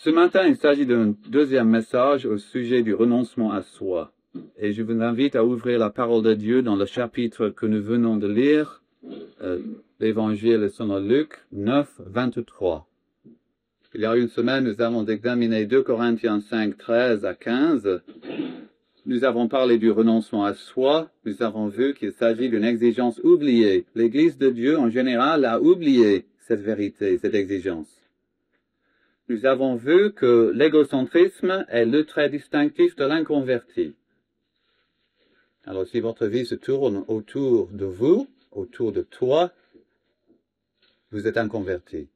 Ce matin, il s'agit d'un deuxième message au sujet du renoncement à soi. Et je vous invite à ouvrir la parole de Dieu dans le chapitre que nous venons de lire, l'Évangile selon Luc 9, 23. Il y a une semaine, nous avons examiné 2 Corinthiens 5, 13 à 15. Nous avons parlé du renoncement à soi. Nous avons vu qu'il s'agit d'une exigence oubliée. L'Église de Dieu, en général, a oublié cette vérité, cette exigence. Nous avons vu que l'égocentrisme est le trait distinctif de l'inconverti. Alors, si votre vie se tourne autour de vous, autour de toi, vous êtes inconverti.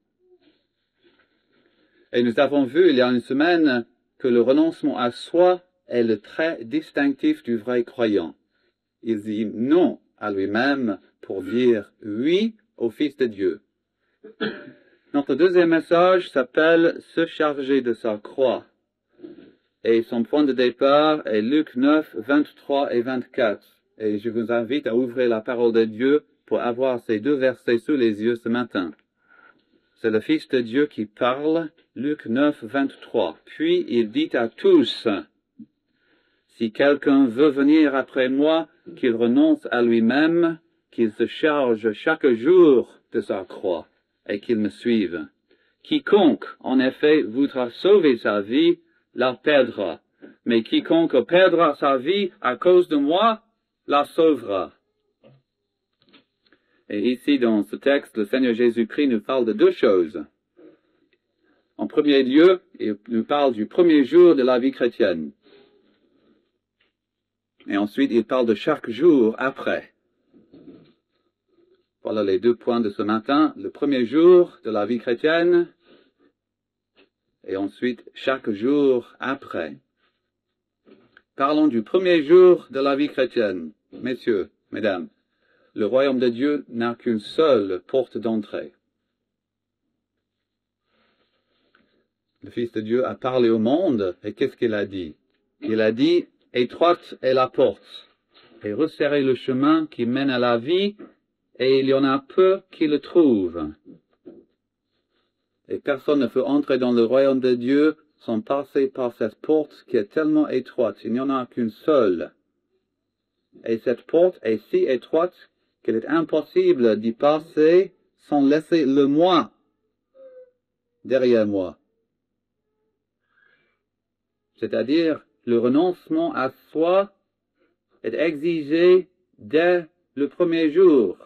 Et nous avons vu il y a une semaine que le renoncement à soi est le trait distinctif du vrai croyant. Il dit non à lui-même pour dire oui au Fils de Dieu. Notre deuxième message s'appelle « Se charger de sa croix ». Et son point de départ est Luc 9, 23 et 24. Et je vous invite à ouvrir la parole de Dieu pour avoir ces deux versets sous les yeux ce matin. C'est le Fils de Dieu qui parle, Luc 9, 23. Puis il dit à tous, « Si quelqu'un veut venir après moi, qu'il renonce à lui-même, qu'il se charge chaque jour de sa croix, et qu'il me suive. Quiconque, en effet, voudra sauver sa vie, la perdra. Mais quiconque perdra sa vie à cause de moi, la sauvera. » Et ici, dans ce texte, le Seigneur Jésus-Christ nous parle de deux choses. En premier lieu, il nous parle du premier jour de la vie chrétienne. Et ensuite, il parle de chaque jour après. Voilà les deux points de ce matin. Le premier jour de la vie chrétienne, et ensuite chaque jour après. Parlons du premier jour de la vie chrétienne. Messieurs, mesdames, le royaume de Dieu n'a qu'une seule porte d'entrée. Le Fils de Dieu a parlé au monde, et qu'est-ce qu'il a dit? Il a dit, étroite est la porte, et resserrez le chemin qui mène à la vie, et il y en a peu qui le trouvent. Et personne ne peut entrer dans le royaume de Dieu sans passer par cette porte qui est tellement étroite. Il n'y en a qu'une seule. Et cette porte est si étroite qu'il est impossible d'y passer sans laisser le moi derrière moi. C'est-à-dire, le renoncement à soi est exigé dès le premier jour.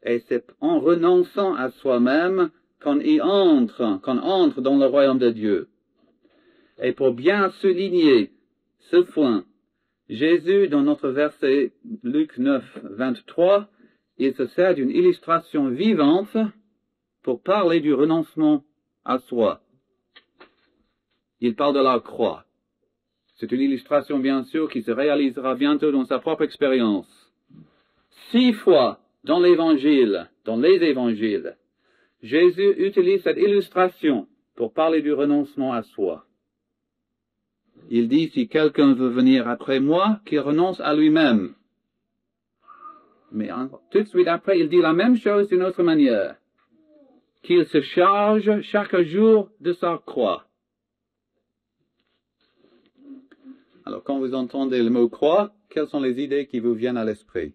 Et c'est en renonçant à soi-même qu'on entre dans le royaume de Dieu. Et pour bien souligner ce point, Jésus, dans notre verset Luc 9, 23, il se sert d'une illustration vivante pour parler du renoncement à soi. Il parle de la croix. C'est une illustration, bien sûr, qui se réalisera bientôt dans sa propre expérience. 6 fois dans les évangiles, Jésus utilise cette illustration pour parler du renoncement à soi. Il dit, si quelqu'un veut venir après moi, qu'il renonce à lui-même. Mais tout de suite après, il dit la même chose d'une autre manière. Qu'il se charge chaque jour de sa croix. Alors, quand vous entendez le mot croix, quelles sont les idées qui vous viennent à l'esprit?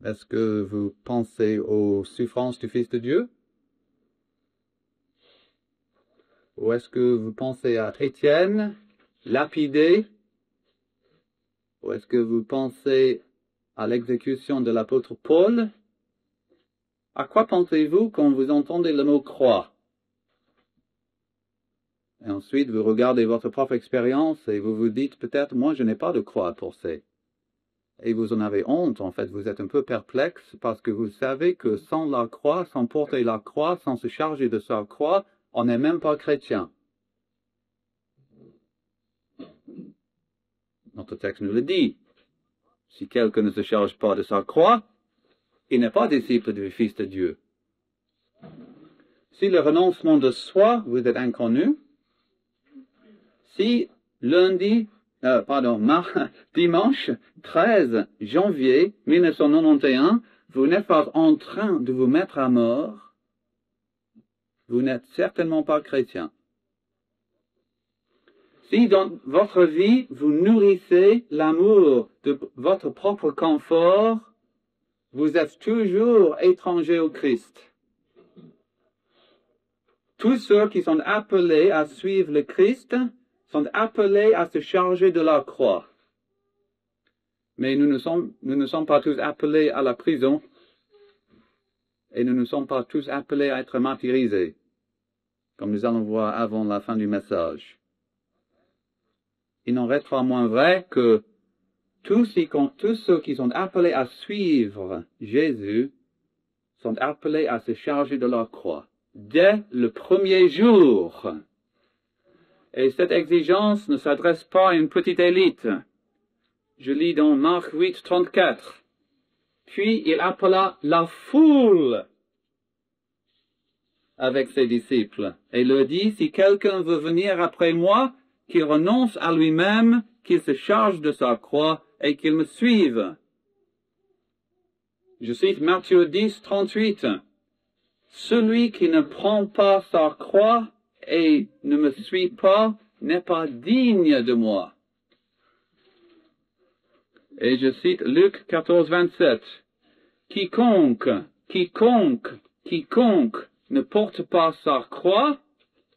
Est-ce que vous pensez aux souffrances du Fils de Dieu? Ou est-ce que vous pensez à Étienne, lapidé? Ou est-ce que vous pensez à l'exécution de l'apôtre Paul? À quoi pensez-vous quand vous entendez le mot croix? Et ensuite, vous regardez votre propre expérience et vous vous dites peut-être, moi je n'ai pas de croix à porter. Et vous en avez honte, en fait, vous êtes un peu perplexe parce que vous savez que sans la croix, sans porter la croix, sans se charger de sa croix, on n'est même pas chrétien. Notre texte nous le dit. Si quelqu'un ne se charge pas de sa croix, il n'est pas disciple du Fils de Dieu. Si le renoncement de soi vous est inconnu, si dimanche 13 janvier 1991, vous n'êtes pas en train de vous mettre à mort, vous n'êtes certainement pas chrétien. Si dans votre vie, vous nourrissez l'amour de votre propre confort, vous êtes toujours étranger au Christ. Tous ceux qui sont appelés à suivre le Christ sont appelés à se charger de la croix. Mais nous ne sommes pas tous appelés à la prison et nous ne sommes pas tous appelés à être martyrisés, comme nous allons voir avant la fin du message. Il n'en restera moins vrai que tous ceux qui sont appelés à suivre Jésus sont appelés à se charger de leur croix dès le premier jour. Et cette exigence ne s'adresse pas à une petite élite. Je lis dans Marc 8, 34. Puis il appela la foule avec ses disciples et leur dit, si quelqu'un veut venir après moi, qu'il renonce à lui-même, qu'il se charge de sa croix et qu'il me suive. Je cite Matthieu 10, 38. Celui qui ne prend pas sa croix et ne me suit pas n'est pas digne de moi. Et je cite Luc 14, 27. Quiconque ne porte pas sa croix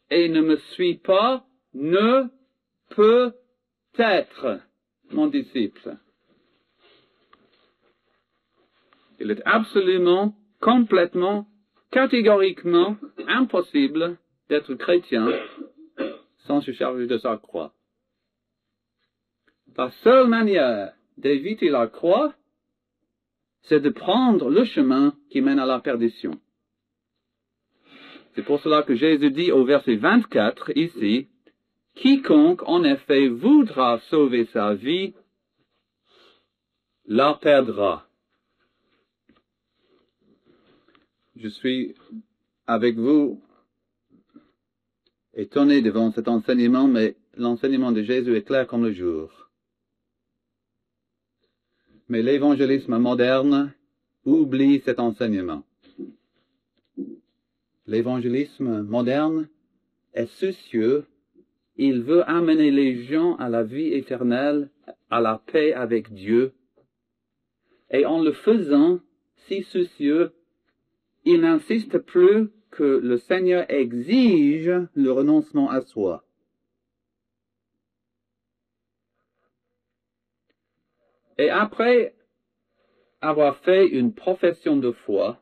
et ne me suit pas ne peut être mon disciple. Il est absolument, complètement, catégoriquement impossible d'être chrétien sans se charger de sa croix. La seule manière d'éviter la croix, c'est de prendre le chemin qui mène à la perdition. C'est pour cela que Jésus dit au verset 24 ici, « Quiconque en effet voudra sauver sa vie, la perdra. » Je suis avec vous étonné devant cet enseignement, mais l'enseignement de Jésus est clair comme le jour. Mais l'évangélisme moderne oublie cet enseignement. L'évangélisme moderne est soucieux, il veut amener les gens à la vie éternelle, à la paix avec Dieu, et en le faisant si soucieux, il n'insiste plus que le Seigneur exige le renoncement à soi. Et après avoir fait une profession de foi,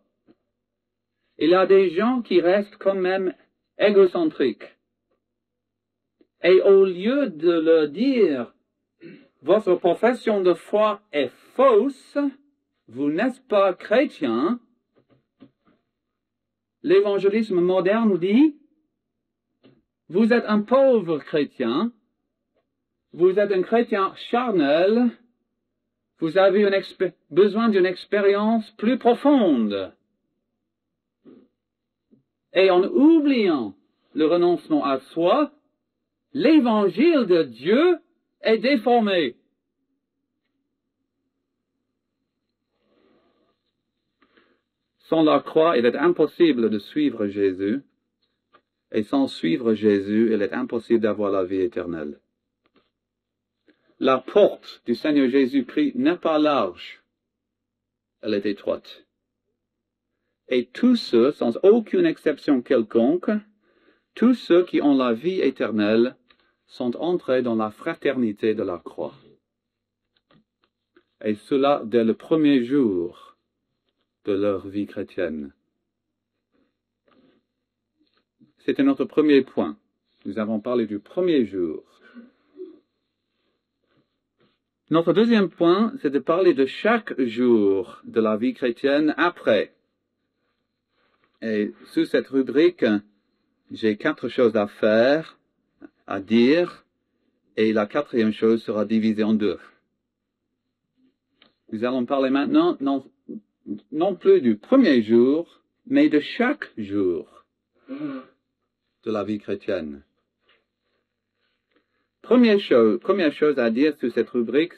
il y a des gens qui restent quand même égocentriques. Et au lieu de leur dire, votre profession de foi est fausse, vous n'êtes pas chrétien, l'évangélisme moderne nous dit, vous êtes un pauvre chrétien, vous êtes un chrétien charnel, vous avez besoin d'une expérience plus profonde. Et en oubliant le renoncement à soi, l'évangile de Dieu est déformé. Sans la croix, il est impossible de suivre Jésus, et sans suivre Jésus, il est impossible d'avoir la vie éternelle. La porte du Seigneur Jésus-Christ n'est pas large, elle est étroite. Et tous ceux, sans aucune exception quelconque, tous ceux qui ont la vie éternelle sont entrés dans la fraternité de la croix. Et cela dès le premier jour de leur vie chrétienne. C'était notre premier point. Nous avons parlé du premier jour. Notre deuxième point, c'est de parler de chaque jour de la vie chrétienne après. Et sous cette rubrique, j'ai 4 choses à faire, à dire, et la 4e chose sera divisée en 2. Nous allons parler maintenant non plus du premier jour, mais de chaque jour de la vie chrétienne. Première chose à dire sur cette rubrique,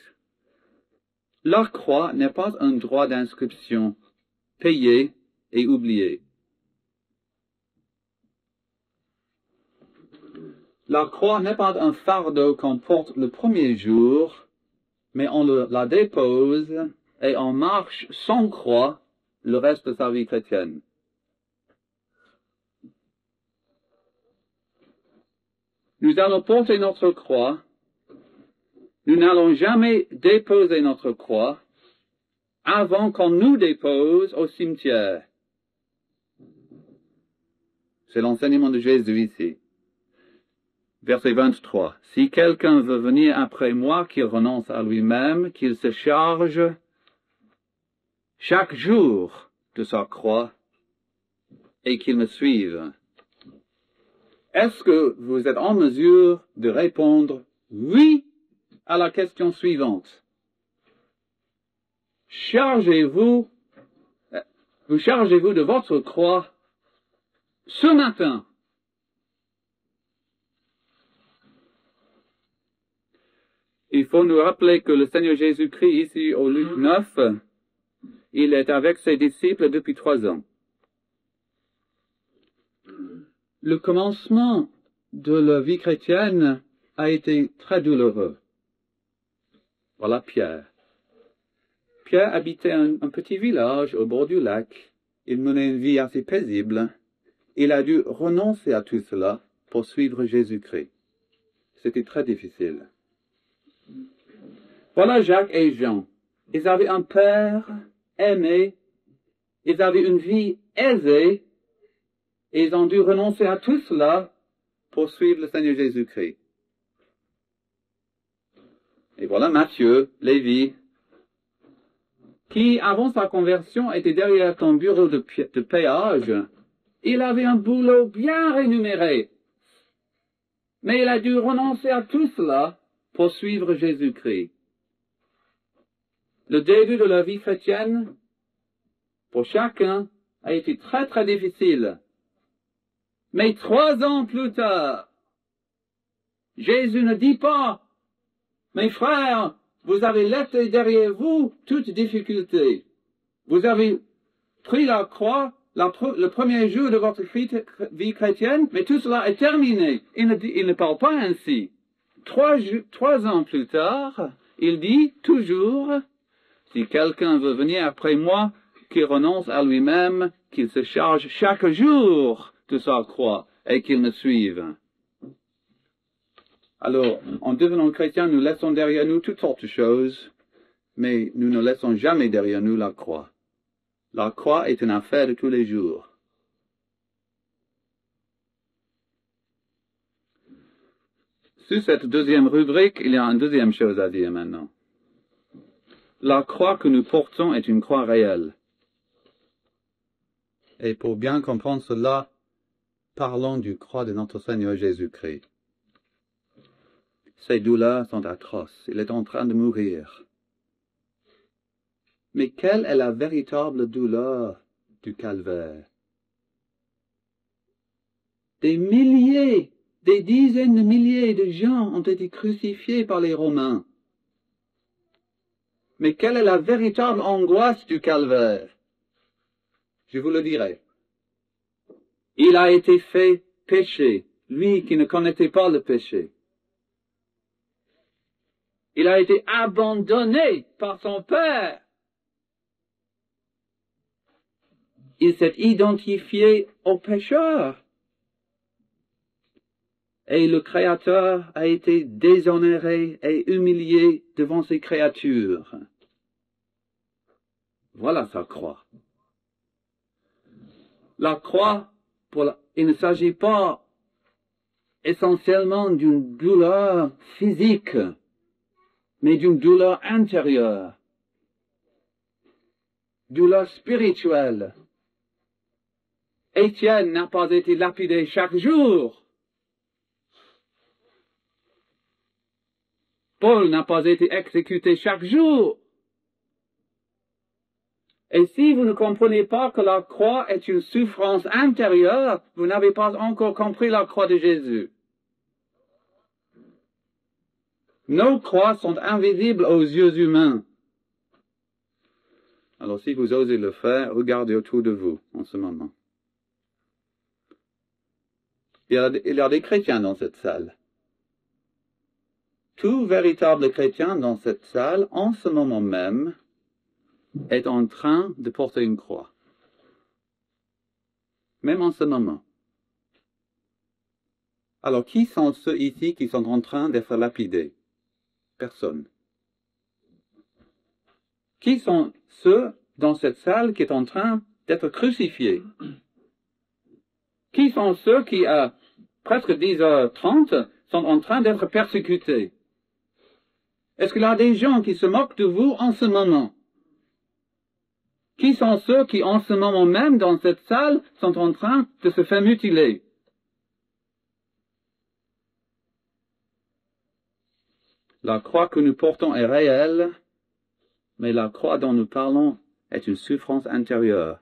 la croix n'est pas un droit d'inscription payé et oublié. La croix n'est pas un fardeau qu'on porte le premier jour, mais on la dépose et on marche sans croix le reste de sa vie chrétienne. Nous allons porter notre croix. Nous n'allons jamais déposer notre croix avant qu'on nous dépose au cimetière. C'est l'enseignement de Jésus ici. Verset 23. Si quelqu'un veut venir après moi, qu'il renonce à lui-même, qu'il se charge chaque jour de sa croix et qu'il me suive. Est-ce que vous êtes en mesure de répondre oui à la question suivante? Vous chargez-vous de votre croix ce matin? Il faut nous rappeler que le Seigneur Jésus-Christ, ici au Luc 9, il est avec ses disciples depuis 3 ans. Le commencement de la vie chrétienne a été très douloureux. Voilà Pierre. Pierre habitait un petit village au bord du lac. Il menait une vie assez paisible. Il a dû renoncer à tout cela pour suivre Jésus-Christ. C'était très difficile. Voilà Jacques et Jean. Ils avaient un père aimé. Ils avaient une vie aisée. Et ils ont dû renoncer à tout cela pour suivre le Seigneur Jésus-Christ. Et voilà Matthieu, Lévi, qui, avant sa conversion, était derrière ton bureau de péage. Il avait un boulot bien rémunéré. Mais il a dû renoncer à tout cela pour suivre Jésus-Christ. Le début de la vie chrétienne, pour chacun, a été très très difficile. Mais 3 ans plus tard, Jésus ne dit pas, « Mes frères, vous avez laissé derrière vous toute difficulté. Vous avez pris la croix le premier jour de votre vie chrétienne, mais tout cela est terminé. » Il ne parle pas ainsi. 3 ans plus tard, il dit toujours, « Si quelqu'un veut venir après moi, qu'il renonce à lui-même, qu'il se charge chaque jour de sa croix et qu'il me suive. » Alors, en devenant chrétiens, nous laissons derrière nous toutes sortes de choses, mais nous ne laissons jamais derrière nous la croix. La croix est une affaire de tous les jours. Sur cette deuxième rubrique, il y a une deuxième chose à dire maintenant. La croix que nous portons est une croix réelle. Et pour bien comprendre cela, parlons du croix de notre Seigneur Jésus-Christ. Ses douleurs sont atroces. Il est en train de mourir. Mais quelle est la véritable douleur du calvaire? Des milliers, des dizaines de milliers de gens ont été crucifiés par les Romains. Mais quelle est la véritable angoisse du calvaire? Je vous le dirai. Il a été fait péché, lui qui ne connaissait pas le péché. Il a été abandonné par son Père. Il s'est identifié au pécheur. Et le Créateur a été déshonoré et humilié devant ses créatures. Voilà sa croix. La croix, il ne s'agit pas essentiellement d'une douleur physique, mais d'une douleur intérieure, douleur spirituelle. Étienne n'a pas été lapidé chaque jour. Paul n'a pas été exécuté chaque jour. Et si vous ne comprenez pas que la croix est une souffrance intérieure, vous n'avez pas encore compris la croix de Jésus. Nos croix sont invisibles aux yeux humains. Alors si vous osez le faire, regardez autour de vous en ce moment. Il y a des chrétiens dans cette salle. Tout véritable chrétien dans cette salle, en ce moment même, est en train de porter une croix. Même en ce moment. Alors, qui sont ceux ici qui sont en train d'être lapidés? Personne. Qui sont ceux dans cette salle qui sont en train d'être crucifiés? Qui sont ceux qui, à presque 10h30, sont en train d'être persécutés? Est-ce qu'il y a des gens qui se moquent de vous en ce moment? Qui sont ceux qui, en ce moment même, dans cette salle, sont en train de se faire mutiler? La croix que nous portons est réelle, mais la croix dont nous parlons est une souffrance intérieure.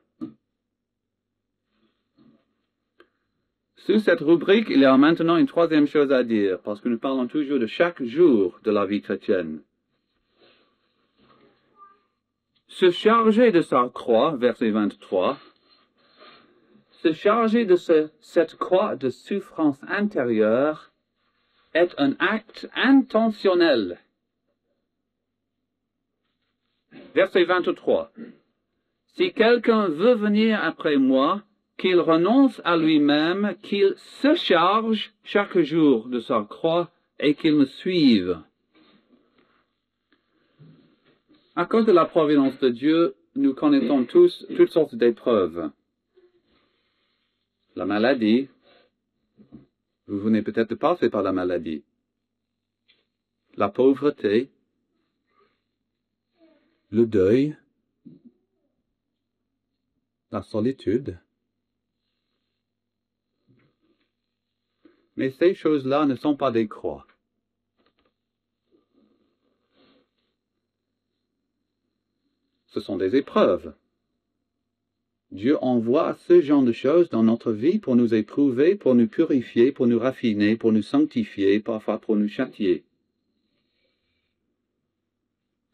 Sous cette rubrique, il y a maintenant une troisième chose à dire, parce que nous parlons toujours de chaque jour de la vie chrétienne. Se charger de sa croix, verset 23, se charger de cette croix de souffrance intérieure est un acte intentionnel. Verset 23. Si quelqu'un veut venir après moi, qu'il renonce à lui-même, qu'il se charge chaque jour de sa croix et qu'il me suive. À cause de la providence de Dieu, nous connaissons tous toutes sortes d'épreuves. La maladie, vous venez peut-être de passer par la maladie. La pauvreté, le deuil, la solitude. Mais ces choses-là ne sont pas des croix. Ce sont des épreuves. Dieu envoie ce genre de choses dans notre vie pour nous éprouver, pour nous purifier, pour nous raffiner, pour nous sanctifier, parfois pour nous châtier.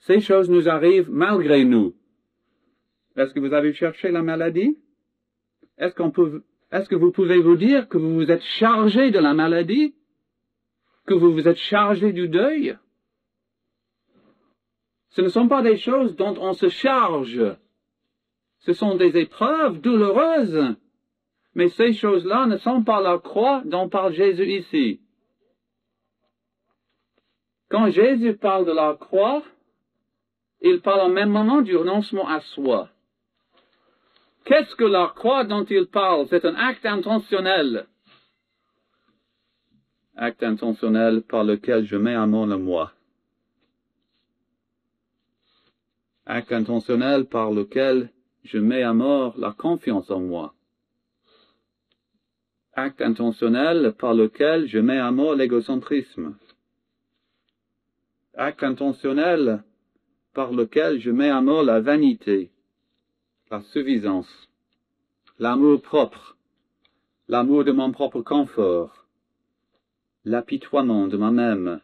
Ces choses nous arrivent malgré nous. Est-ce que vous avez cherché la maladie? Est-ce que vous pouvez vous dire que vous vous êtes chargé de la maladie? Que vous vous êtes chargé du deuil? Ce ne sont pas des choses dont on se charge. Ce sont des épreuves douloureuses. Mais ces choses-là ne sont pas la croix dont parle Jésus ici. Quand Jésus parle de la croix, il parle en même moment du renoncement à soi. Qu'est-ce que la croix dont il parle? C'est un acte intentionnel. Acte intentionnel par lequel je mets à mort le moi. Acte intentionnel par lequel je mets à mort la confiance en moi. Acte intentionnel par lequel je mets à mort l'égocentrisme. Acte intentionnel par lequel je mets à mort la vanité, la suffisance, l'amour propre, l'amour de mon propre confort, l'apitoiement de moi-même,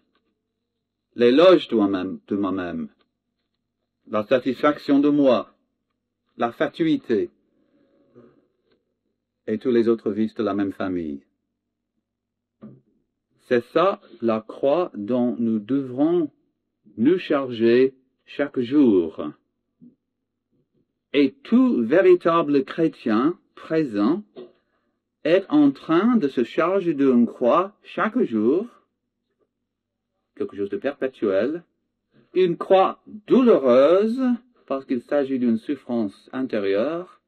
l'éloge de moi-même, la satisfaction de moi, la fatuité, et tous les autres vices de la même famille. C'est ça la croix dont nous devrons nous charger chaque jour. Et tout véritable chrétien présent est en train de se charger d'une croix chaque jour, quelque chose de perpétuel, une croix douloureuse, parce qu'il s'agit d'une souffrance intérieure,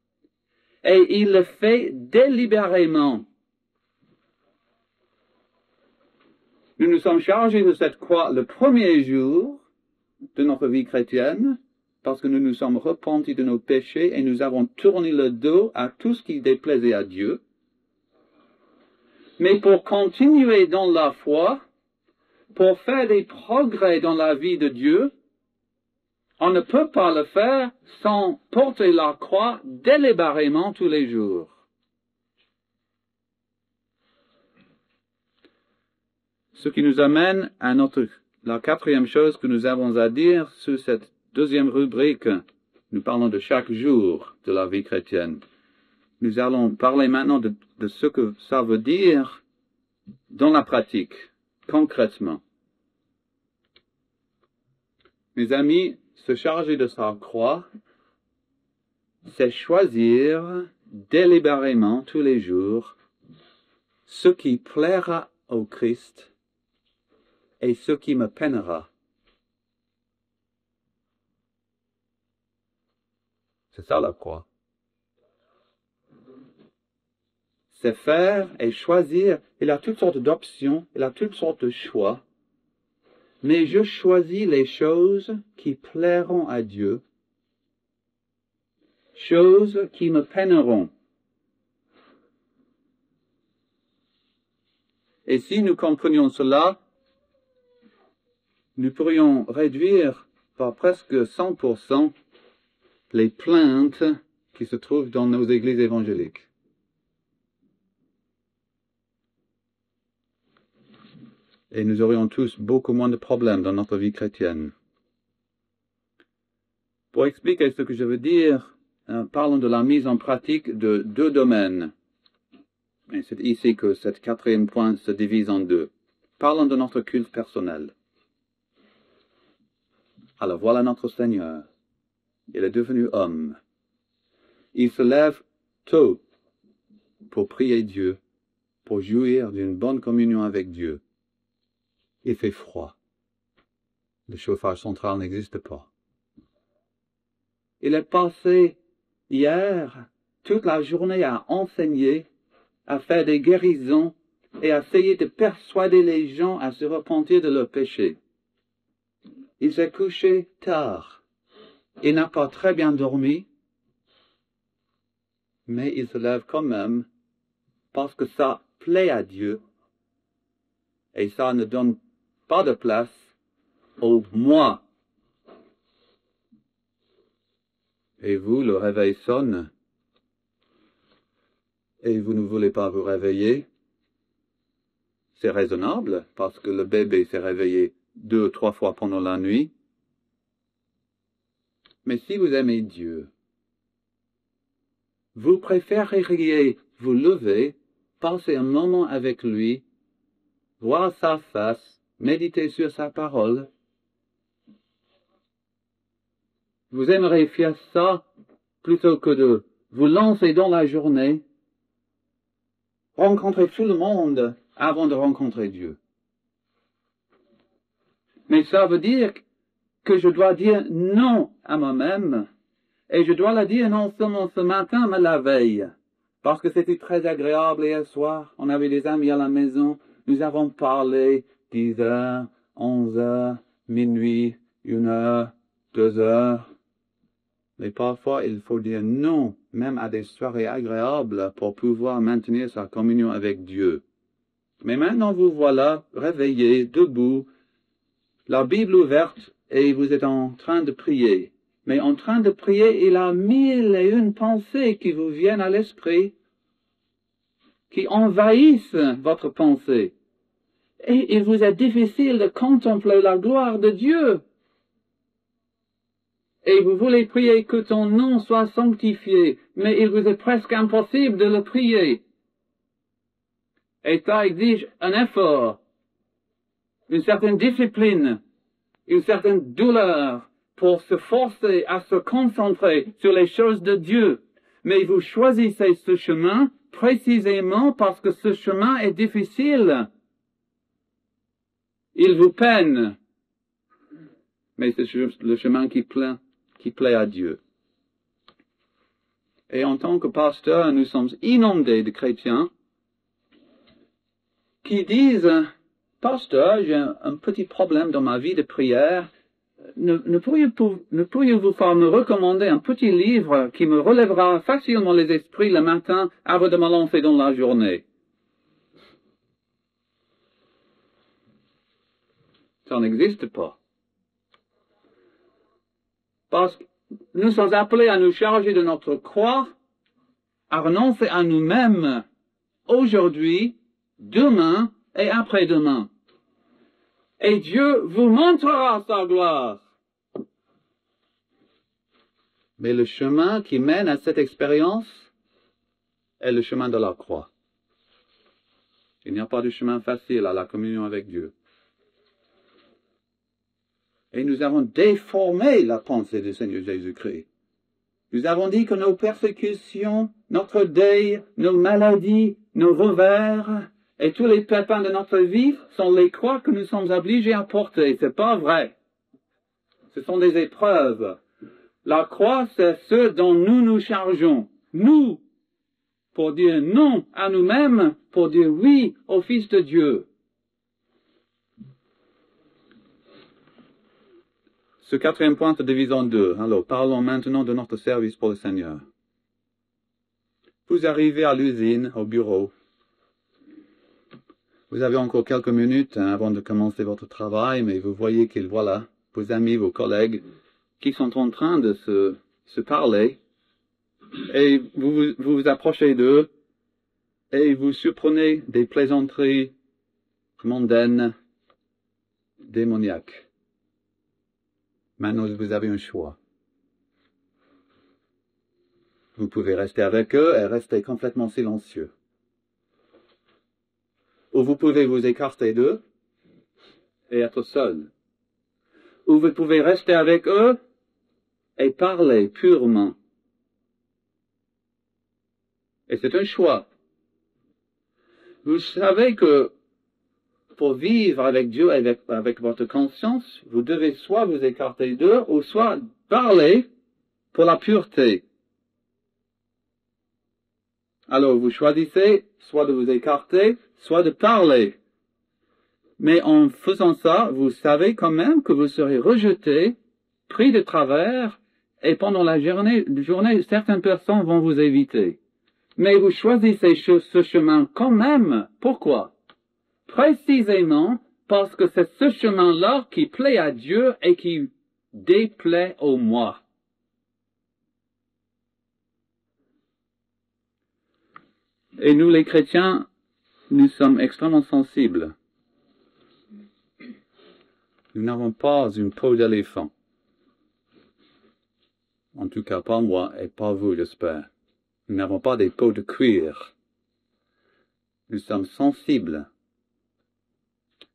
et il le fait délibérément. Nous nous sommes chargés de cette croix le premier jour de notre vie chrétienne, parce que nous nous sommes repentis de nos péchés et nous avons tourné le dos à tout ce qui déplaisait à Dieu. Mais pour continuer dans la foi, pour faire des progrès dans la vie de Dieu, on ne peut pas le faire sans porter la croix délibérément tous les jours. Ce qui nous amène à la quatrième chose que nous avons à dire sur cette deuxième rubrique. Nous parlons de chaque jour de la vie chrétienne. Nous allons parler maintenant de ce que ça veut dire dans la pratique, concrètement. Mes amis, se charger de sa croix, c'est choisir délibérément tous les jours ce qui plaira au Christ et ce qui me peinera. C'est ça la croix. C'est faire et choisir. Il a toutes sortes d'options, il a toutes sortes de choix. Mais je choisis les choses qui plairont à Dieu, choses qui me peineront. Et si nous comprenions cela, nous pourrions réduire par presque 100% les plaintes qui se trouvent dans nos églises évangéliques. Et nous aurions tous beaucoup moins de problèmes dans notre vie chrétienne. Pour expliquer ce que je veux dire, parlons de la mise en pratique de deux domaines. Et c'est ici que ce quatrième point se divise en deux. Parlons de notre culte personnel. Alors voilà notre Seigneur. Il est devenu homme. Il se lève tôt pour prier Dieu, pour jouir d'une bonne communion avec Dieu. Il fait froid. Le chauffage central n'existe pas. Il est passé hier toute la journée à enseigner, à faire des guérisons et à essayer de persuader les gens à se repentir de leurs péchés. Il s'est couché tard. Il n'a pas très bien dormi, mais il se lève quand même parce que ça plaît à Dieu et ça ne donne pas de place au moi. Et vous, le réveil sonne et vous ne voulez pas vous réveiller. C'est raisonnable parce que le bébé s'est réveillé 2 ou 3 fois pendant la nuit. Mais si vous aimez Dieu, vous préféreriez vous lever, passer un moment avec lui, voir sa face, méditer sur sa parole. Vous aimeriez faire ça plutôt que de vous lancer dans la journée, rencontrer tout le monde avant de rencontrer Dieu. Mais ça veut dire que je dois dire non à moi-même, et je dois le dire non seulement ce matin, mais la veille, parce que c'était très agréable hier soir, on avait des amis à la maison, nous avons parlé 10 heures, 11 heures, minuit, 1 heure, 2 heures, mais parfois il faut dire non, même à des soirées agréables, pour pouvoir maintenir sa communion avec Dieu. Mais maintenant vous voilà, réveillés, debout, la Bible ouverte, et vous êtes en train de prier. Mais en train de prier, il y a 1001 pensées qui vous viennent à l'esprit, qui envahissent votre pensée. Et il vous est difficile de contempler la gloire de Dieu. Et vous voulez prier que ton nom soit sanctifié, mais il vous est presque impossible de le prier. Et ça exige un effort, une certaine discipline, une certaine douleur pour se forcer à se concentrer sur les choses de Dieu. Mais vous choisissez ce chemin précisément parce que ce chemin est difficile. Il vous peine. Mais c'est le chemin qui plaît à Dieu. Et en tant que pasteur, nous sommes inondés de chrétiens qui disent, pasteur, j'ai un petit problème dans ma vie de prière. Ne pourriez-vous pas me recommander un petit livre qui me relèvera facilement les esprits le matin avant de me lancer dans la journée? Ça n'existe pas. Parce que nous sommes appelés à nous charger de notre croix, à renoncer à nous-mêmes aujourd'hui, demain et après-demain. Et Dieu vous montrera sa gloire. Mais le chemin qui mène à cette expérience est le chemin de la croix. Il n'y a pas de chemin facile à la communion avec Dieu. Et nous avons déformé la pensée du Seigneur Jésus-Christ. Nous avons dit que nos persécutions, notre deuil, nos maladies, nos revers et tous les pépins de notre vie sont les croix que nous sommes obligés à porter. C'est pas vrai. Ce sont des épreuves. La croix, c'est ce dont nous nous chargeons. Nous, pour dire non à nous-mêmes, pour dire oui au Fils de Dieu. Ce quatrième point se divise en deux. Alors, parlons maintenant de notre service pour le Seigneur. Vous arrivez à l'usine, au bureau. Vous avez encore quelques minutes avant de commencer votre travail, mais vous voyez que voilà, vos amis, vos collègues, qui sont en train de se parler, et vous vous approchez d'eux, et vous surprenez des plaisanteries mondaines, démoniaques. Maintenant, vous avez un choix. Vous pouvez rester avec eux et rester complètement silencieux. Ou vous pouvez vous écarter d'eux et être seul. Ou vous pouvez rester avec eux et parler purement. Et c'est un choix. Vous savez que pour vivre avec Dieu, avec votre conscience, vous devez soit vous écarter d'eux, ou soit parler pour la pureté. Alors vous choisissez soit de vous écarter, soit de parler. Mais en faisant ça, vous savez quand même que vous serez rejeté, pris de travers, et pendant la journée, certaines personnes vont vous éviter. Mais vous choisissez ce chemin quand même. Pourquoi? Précisément parce que c'est ce chemin-là qui plaît à Dieu et qui déplaît au moi. Et nous, les chrétiens, nous sommes extrêmement sensibles. Nous n'avons pas une peau d'éléphant. En tout cas, pas moi et pas vous, j'espère. Nous n'avons pas des peaux de cuir. Nous sommes sensibles.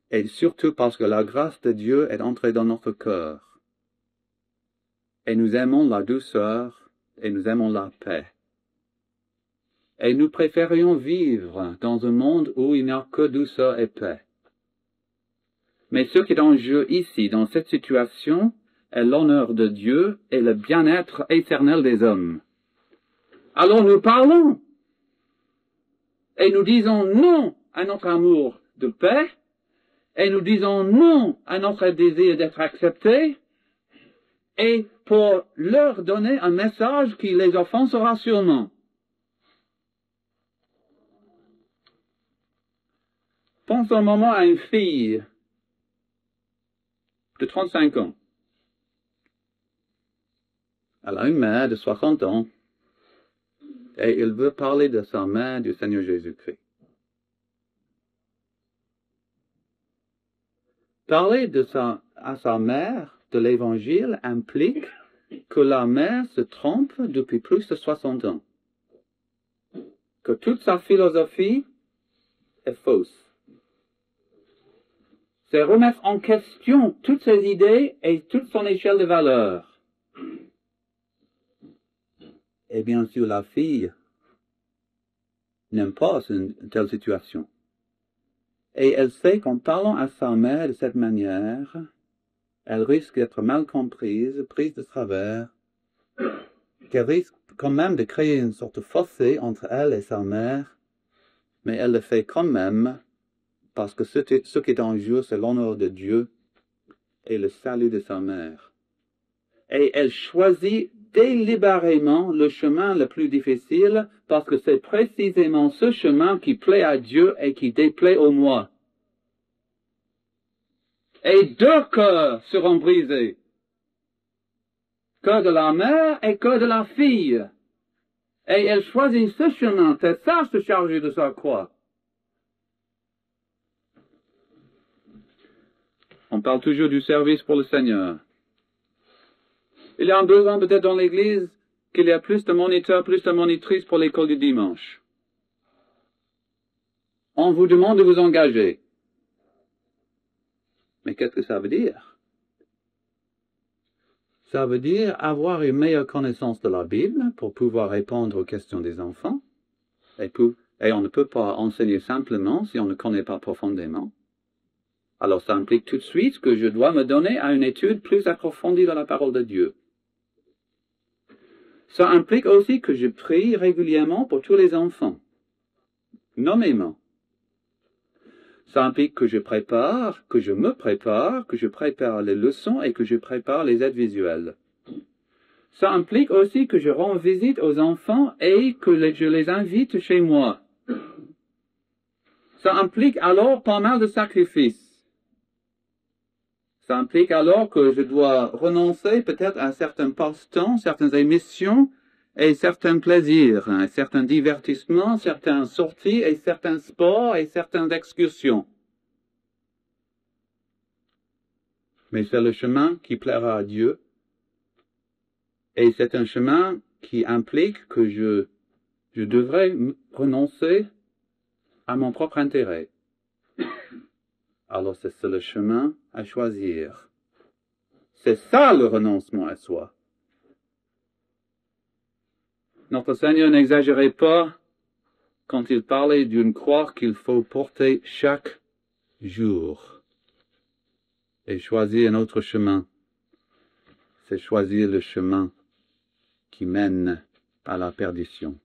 Et surtout parce que la grâce de Dieu est entrée dans notre cœur. Et nous aimons la douceur et nous aimons la paix. Et nous préférions vivre dans un monde où il n'y a que douceur et paix. Mais ce qui est en jeu ici, dans cette situation, est l'honneur de Dieu et le bien-être éternel des hommes. Alors nous parlons. Et nous disons non à notre amour de paix. Et nous disons non à notre désir d'être acceptés. Et pour leur donner un message qui les offensera sûrement. Pense un moment à une fille de 35 ans. Elle a une mère de 60 ans. Et il veut parler de sa mère du Seigneur Jésus-Christ. Parler à sa mère de l'Évangile implique que la mère se trompe depuis plus de 60 ans. Que toute sa philosophie est fausse. C'est remettre en question toutes ses idées et toute son échelle de valeurs. Et bien sûr, la fille n'aime pas une telle situation. Et elle sait qu'en parlant à sa mère de cette manière, elle risque d'être mal comprise, prise de travers, qu'elle risque quand même de créer une sorte de fossé entre elle et sa mère, mais elle le fait quand même parce que ce qui est en jeu, c'est l'honneur de Dieu et le salut de sa mère. Et elle choisit délibérément le chemin le plus difficile parce que c'est précisément ce chemin qui plaît à Dieu et qui déplaît au moi. Et deux cœurs seront brisés. Cœur de la mère et cœur de la fille. Et elle choisit ce chemin, c'est ça se charger de sa croix. On parle toujours du service pour le Seigneur. Il y a un besoin peut-être dans l'Église qu'il y a plus de moniteurs, plus de monitrices pour l'école du dimanche. on vous demande de vous engager. Mais qu'est-ce que ça veut dire? Ça veut dire avoir une meilleure connaissance de la Bible pour pouvoir répondre aux questions des enfants. Et on ne peut pas enseigner simplement si on ne connaît pas profondément. Alors ça implique tout de suite que je dois me donner à une étude plus approfondie de la parole de Dieu. Ça implique aussi que je prie régulièrement pour tous les enfants, nommément. Ça implique que je me prépare, que je prépare les leçons et que je prépare les aides visuelles. Ça implique aussi que je rends visite aux enfants et que je les invite chez moi. Ça implique alors pas mal de sacrifices. Ça implique alors que je dois renoncer peut-être à certains passe-temps, certaines émissions et certains plaisirs, certains divertissements, certaines sorties et certains sports et certaines excursions. Mais c'est le chemin qui plaira à Dieu. Et c'est un chemin qui implique que je devrais renoncer à mon propre intérêt. Alors c'est le chemin à choisir. C'est ça le renoncement à soi. Notre Seigneur n'exagérait pas quand il parlait d'une croix qu'il faut porter chaque jour. Et choisir un autre chemin, c'est choisir le chemin qui mène à la perdition.